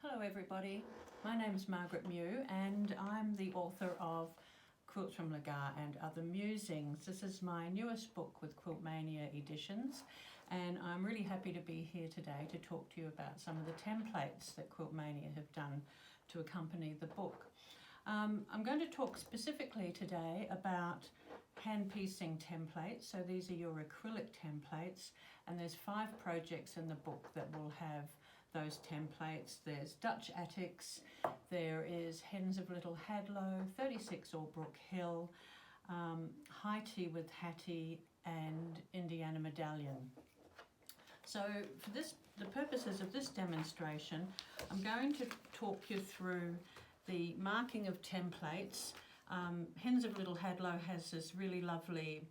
Hello everybody, my name is Margaret Mew and I'm the author of Quilts from Lagar and Other Musings. This is my newest book with Quiltmania Editions, and I'm really happy to be here today to talk to you about some of the templates that Quiltmania have done to accompany the book. I'm going to talk specifically today about hand piecing templates. So these are your acrylic templates, and there's 5 projects in the book that will have those templates. There's Dutch Attics, there is Hens of Little Hadlow, 36 Albrook Hill, High Tea with Hattie, and Indiana Medallion. So for the purposes of this demonstration, I'm going to talk you through the marking of templates. Hens of Little Hadlow has this really lovely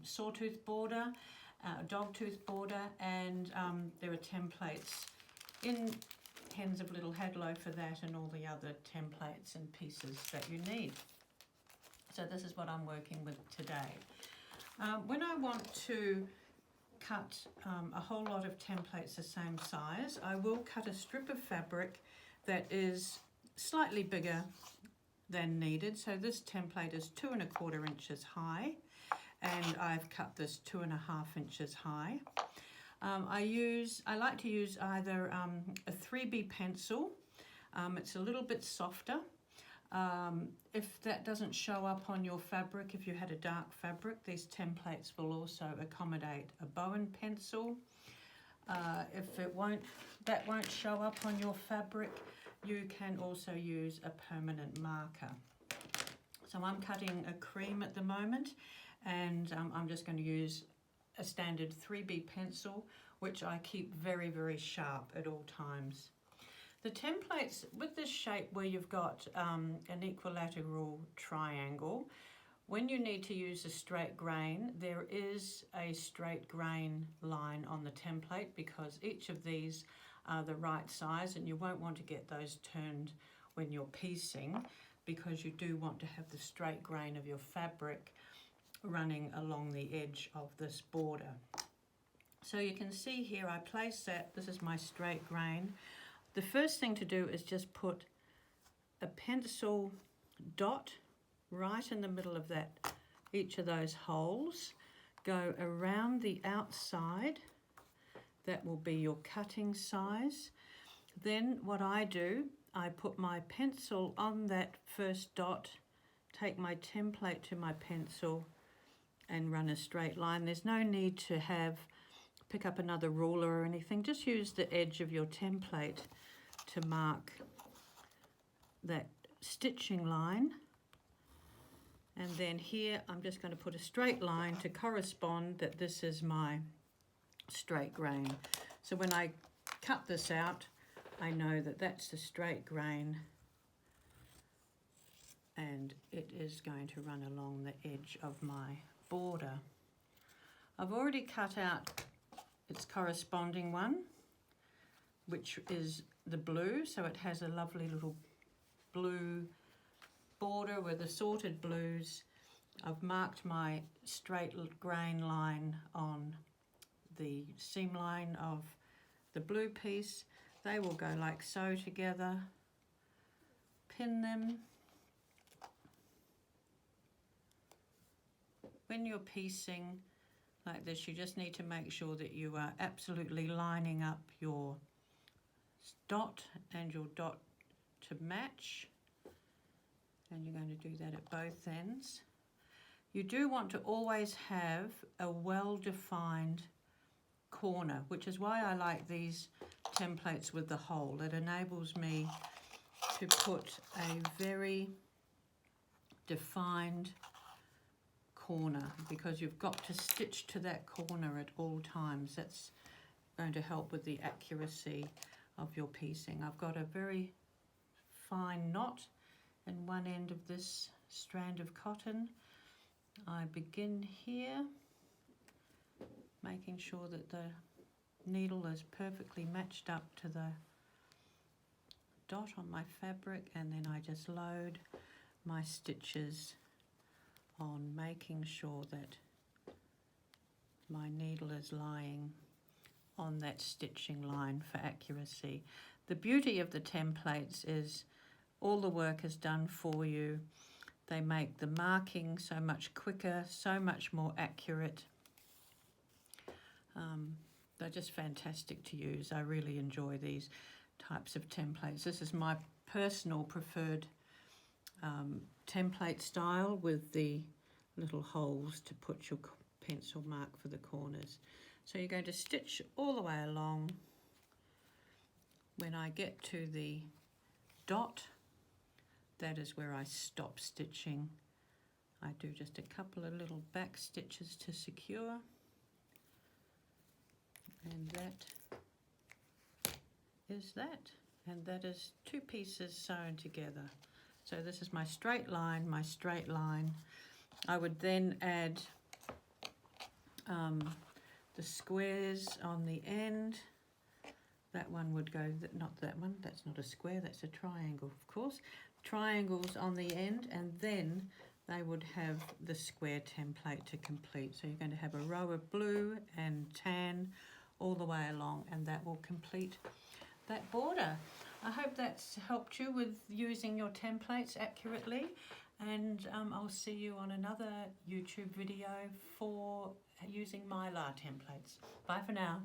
sawtooth border, dogtooth border, and there are templates in Hens of Little Hadlow for that and all the other templates and pieces that you need. So this is what I'm working with today. When I want to cut a whole lot of templates the same size, I will cut a strip of fabric that is slightly bigger than needed. So this template is 2 1/4 inches high, and I've cut this 2 1/2 inches high. I like to use either a 3B pencil. It's a little bit softer. If that doesn't show up on your fabric, if you had a dark fabric, these templates will also accommodate a Bowen pencil. If that won't show up on your fabric, you can also use a permanent marker. So I'm cutting a cream at the moment, and I'm just going to use a standard 3B pencil, which I keep very, very sharp at all times. The templates with this shape where you've got an equilateral triangle, when you need to use a straight grain, there is a straight grain line on the template because each of these are the right size, and you won't want to get those turned when you're piecing because you do want to have the straight grain of your fabric running along the edge of this border. So you can see here I place that, this is my straight grain. The first thing to do is just put a pencil dot right in the middle of that, each of those holes. Go around the outside, that will be your cutting size. Then what I do, I put my pencil on that first dot, take my template to my pencil and run a straight line. There's no need to pick up another ruler or anything. Just use the edge of your template to mark that stitching line. And then here I'm just going to put a straight line to correspond that this is my straight grain. So when I cut this out, I know that that's the straight grain, and it is going to run along the edge of my border. I've already cut out its corresponding one, which is the blue, so it has a lovely little blue border with assorted blues. I've marked my straight grain line on the seam line of the blue piece. They will go like so together. Pin them. When you're piecing like this, you just need to make sure that you are absolutely lining up your dot and your dot to match. And you're going to do that at both ends. You do want to always have a well-defined corner, which is why I like these templates with the hole. It enables me to put a very defined corner because you've got to stitch to that corner at all times. That's going to help with the accuracy of your piecing. I've got a very fine knot in one end of this strand of cotton. I begin here, making sure that the needle is perfectly matched up to the dot on my fabric, and then I just load my stitches on, making sure that my needle is lying on that stitching line for accuracy. The beauty of the templates is all the work is done for you. They make the marking so much quicker, so much more accurate. They're just fantastic to use. I really enjoy these types of templates. This is my personal preferred template style, with the little holes to put your pencil mark for the corners. So you're going to stitch all the way along. When I get to the dot, that is where I stop stitching. I do just a couple of little back stitches to secure, and that is that, and that is 2 pieces sewn together. So this is my straight line, I would then add the squares on the end. That one would go, not that one, that's not a square, that's a triangle, of course. Triangles on the end, and then they would have the square template to complete. So you're going to have a row of blue and tan all the way along, and that will complete that border. I hope that's helped you with using your templates accurately, and I'll see you on another YouTube video for using Mylar templates. Bye for now.